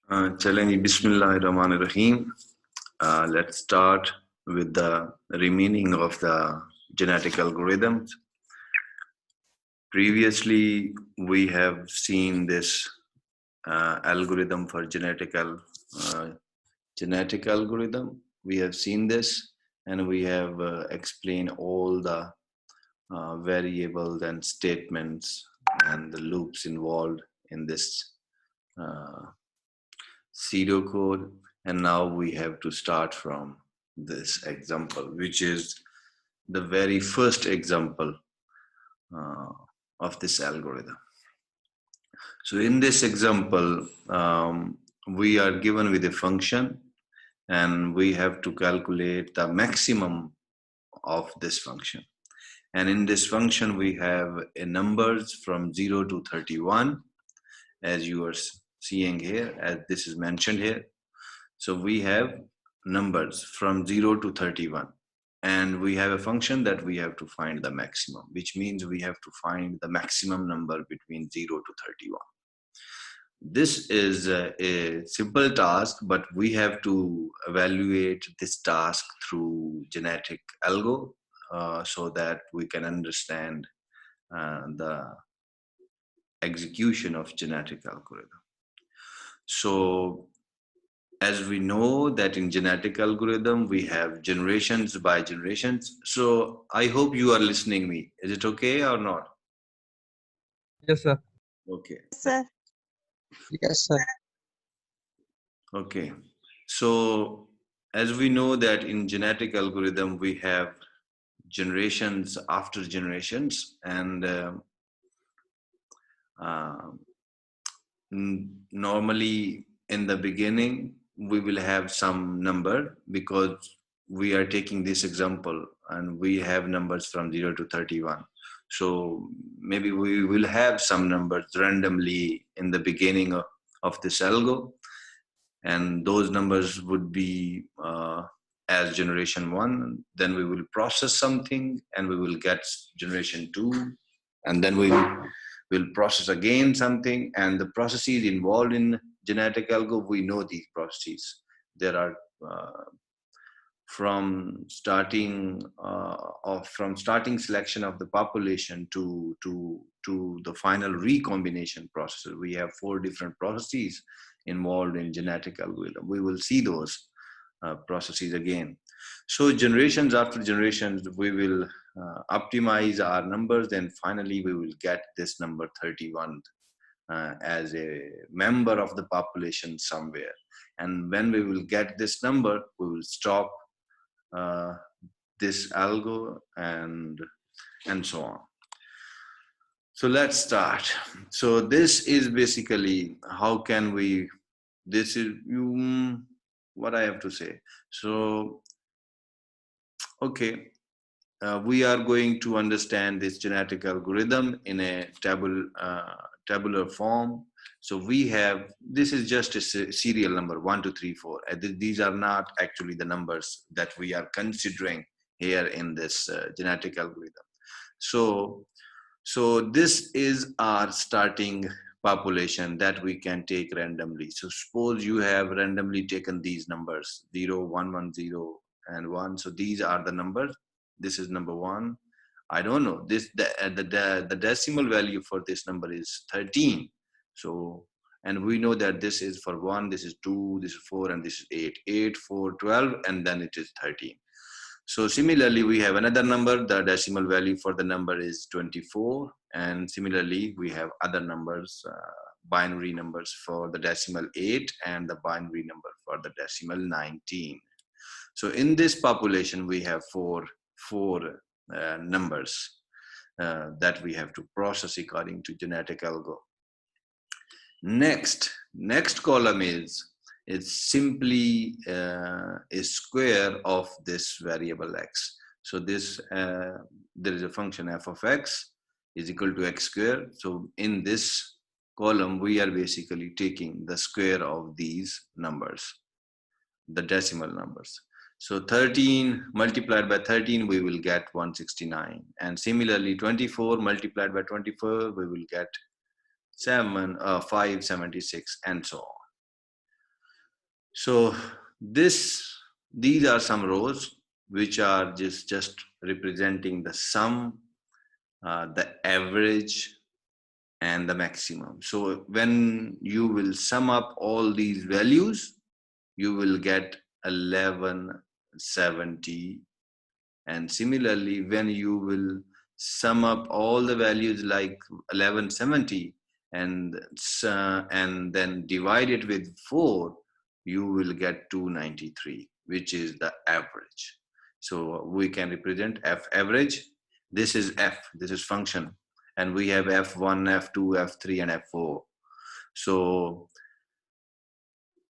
Challenge Bismillahirrahmanirrahim. Let's start with the remaining of the genetic algorithms. Previously, we have seen this algorithm for genetic algorithm. We have seen this, and we have explained all the variables and statements and the loops involved in this pseudocode. And now we have to start from this example, which is the very first example uh, of this algorithm. So in this example, we are given with a function and we have to calculate the maximum of this function. And in this function, we have a numbers from 0 to 31, as you are seeing here, as this is mentioned here. So we have numbers from 0 to 31. And we have a function that we have to find the maximum, which means we have to find the maximum number between 0 to 31. This is a simple task, but we have to evaluate this task through genetic algo so that we can understand the execution of genetic algorithm. So as we know that in genetic algorithm, we have generations by generations. So I hope you are listening me. Is it okay or not? Yes, sir. Okay. Sir. Yes, sir. Okay. So as we know that in genetic algorithm, we have generations after generations, and normally in the beginning, we will have some number because we are taking this example and we have numbers from 0 to 31. So maybe we will have some numbers randomly in the beginning of this algo, and those numbers would be as generation 1. Then we will process something and we will get generation 2, and then we will process again something, and the processes involved in genetic algo, we know these processes. There are from starting selection of the population to the final recombination process. We have 4 different processes involved in genetic algorithm. We will see those processes again. So generations after generations, we will optimize our numbers, and finally we will get this number 31 as a member of the population somewhere. And when we will get this number, we will stop this algo and so on. So let's start. So this is basically how can we, this is what I have to say. So okay, we are going to understand this genetic algorithm in a tabular form. So we have, this is just a serial number 1, 2, 3, 4. These are not actually the numbers that we are considering here in this genetic algorithm. So this is our starting population that we can take randomly. So suppose you have randomly taken these numbers 0, 1, 1, 0 and 1. So these are the numbers. This is number 1. I don't know, this the decimal value for this number is 13. So, and we know that this is for 1, this is 2, this is 4, and this is 8. 8, 4, 12, and then it is 13. So similarly, we have another number. The decimal value for the number is 24. And similarly, we have other numbers, binary numbers for the decimal 8 and the binary number for the decimal 19. So in this population, we have four numbers that we have to process according to genetic algo. Next column is simply a square of this variable x. So this there is a function f of x is equal to x squared. So in this column, we are basically taking the square of these numbers, the decimal numbers. So 13 multiplied by 13, we will get 169. And similarly, 24 multiplied by 24, we will get 576, and so on. So these are some rows which are just representing the sum, the average, and the maximum. So when you will sum up all these values, you will get 1170. And similarly, when you will sum up all the values like 1170 and then divide it with 4, you will get 293, which is the average. So we can represent f average. This is f, this is function, and we have f1, f2, f3, and f4. So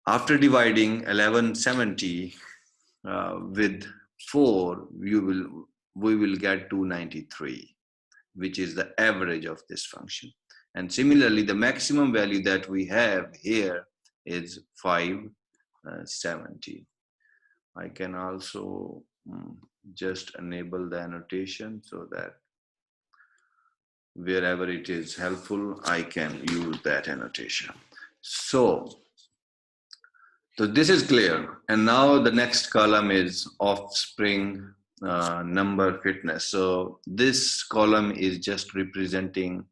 after dividing 1170 with 4, we will get 293, which is the average of this function. And similarly, the maximum value that we have here is 570. I can also just enable the annotation so that wherever it is helpful, I can use that annotation. So this is clear. And now the next column is offspring number fitness. So this column is just representing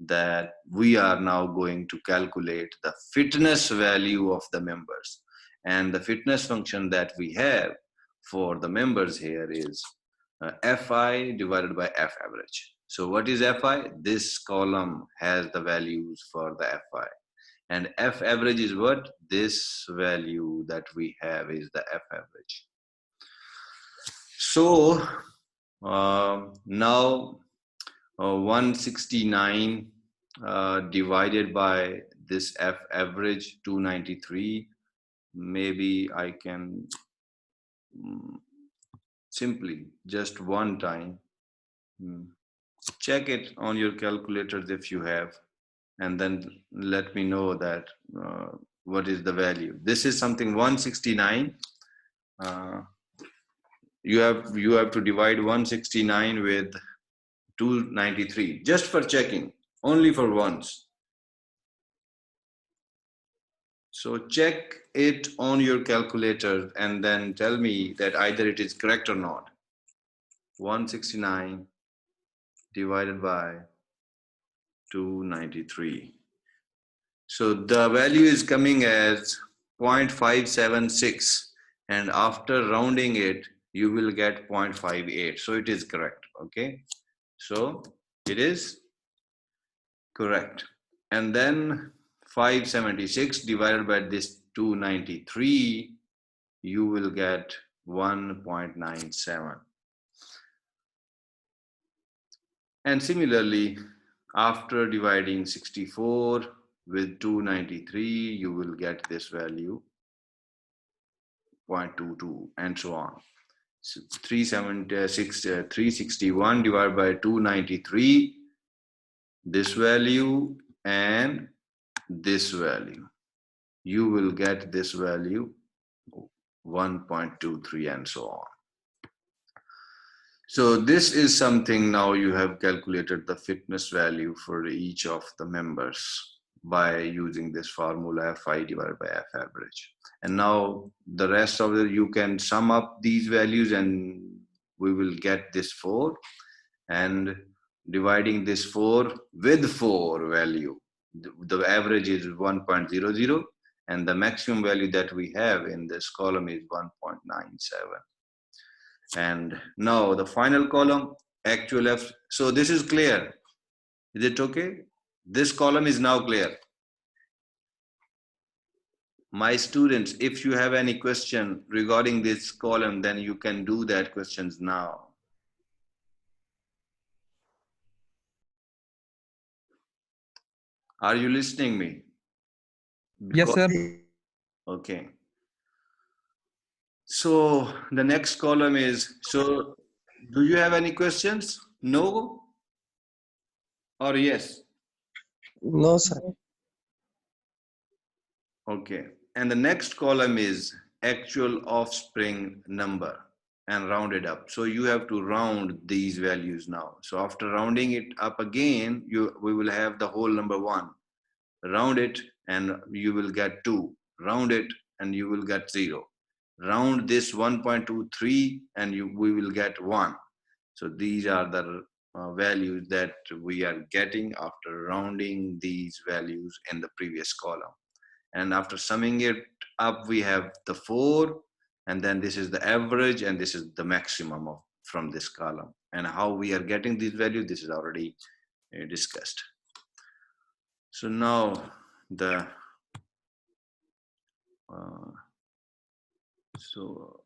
that we are now going to calculate the fitness value of the members. And the fitness function that we have for the members here is Fi divided by F average. So what is Fi? This column has the values for the Fi. And F average is what? This value that we have is the F average. So now 169 divided by this F average 293, maybe I can simply just one time check it on your calculators if you have, and then let me know that what is the value. This is something 169. You have to divide 169 with 293 just for checking, only for once. So check it on your calculator and then tell me that either it is correct or not. 169 divided by 293. So the value is coming as 0.576, and after rounding it, you will get 0.58. So it is correct. Okay. So it is correct. And then 576 divided by this 293, you will get 1.97. And similarly, after dividing 64 with 293, you will get this value 0.22 and so on. So 361 divided by 293, this value and this value, you will get this value 1.23 and so on. So this is something. Now you have calculated the fitness value for each of the members by using this formula Fi divided by F average. And now the rest of it, you can sum up these values and we will get this 4, and dividing this 4 with 4 value, the average is 1.00, and the maximum value that we have in this column is 1.97. And now the final column, actual F. So this is clear. Is it okay? This column is now clear. My students, if you have any question regarding this column, then you can do that questions now. Are you listening me? Yes, sir. Okay. So the next column is, so do you have any questions? No or yes? No, sir. Okay. And the next column is actual offspring number and round it up. So you have to round these values now. So after rounding it up again, we will have the whole number 1. Round it and you will get 2. Round it and you will get 0. Round this 1.23 and we will get 1. So these are the values that we are getting after rounding these values in the previous column. And after summing it up, we have the 4, and then this is the average, and this is the maximum from this column. And how we are getting these values, this is already discussed. So now the so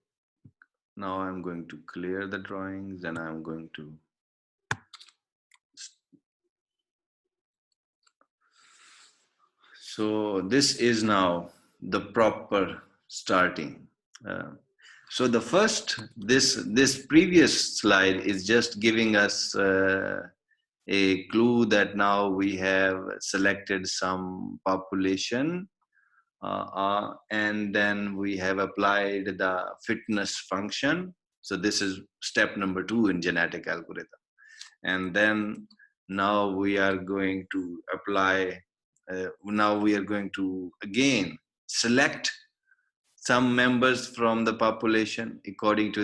now I'm going to clear the drawings, and I'm going to so this is now the proper starting. So the first, this previous slide is just giving us a clue that now we have selected some population, and then we have applied the fitness function. So this is step number 2 in genetic algorithm. And then now we are going to apply, now we are going to again select some members from the population according to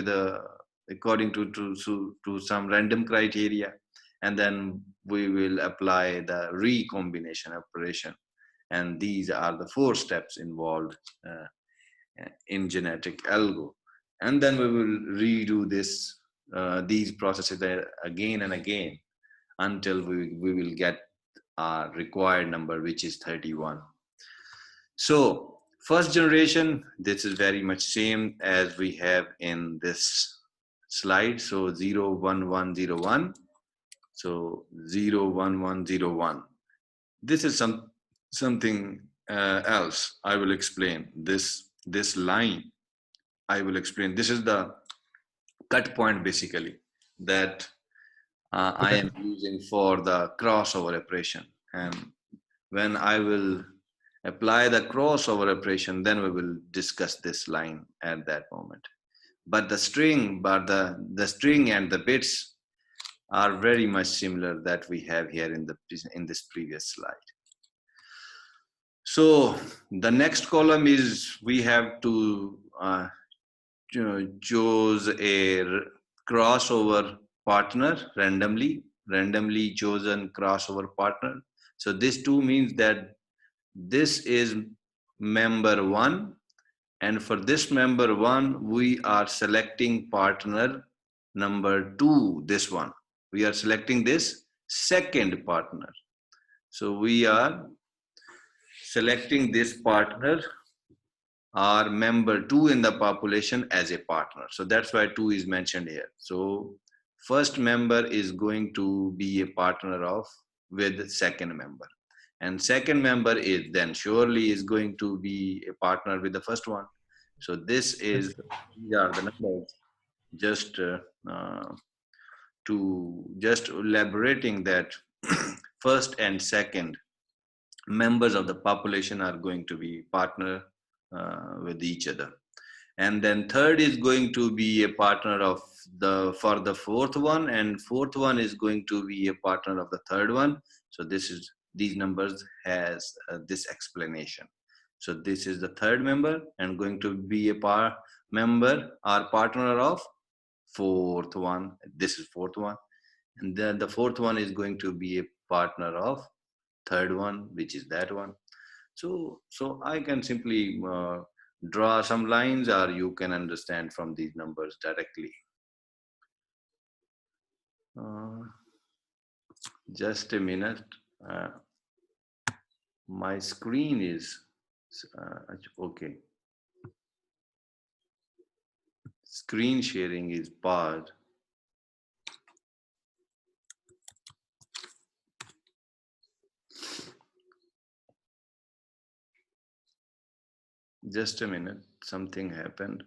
some random criteria, and then we will apply the recombination operation. And these are the 4 steps involved in genetic algo. And then we will redo these processes again and again until we will get our required number, which is 31. So first generation, this is very much same as we have in this slide. So 0, 1, 1, 0, 1. So 0, 1, 1, 0, 1. This is something else. I will explain this line. I will explain. This is the cut point basically that I am using for the crossover operation. And when I will apply the crossover operation, then we will discuss this line at that moment. But the string and the bits are very much similar that we have here in this previous slide. So the next column is we have to choose a crossover partner, randomly chosen crossover partner. So this 2 means that this is member 1, and for this member 1 we are selecting partner number 2. This one we are selecting this second partner. So we are selecting this partner or member 2 in the population as a partner. So that's why 2 is mentioned here. So first member is going to be a partner with second member, and second member is then surely is going to be a partner with the first one. So these are the numbers, just to just elaborating that first and second members of the population are going to be partner with each other. And then third is going to be a partner of for the fourth one, and fourth one is going to be a partner of the third one. So these numbers has this explanation. So this is the third member and going to be a member or partner of fourth one. This is fourth one, and then the fourth one is going to be a partner of third one, which is that one. So I can simply draw some lines, or you can understand from these numbers directly. Just a minute. My screen is okay. Screen sharing is paused. Just a minute. Something happened.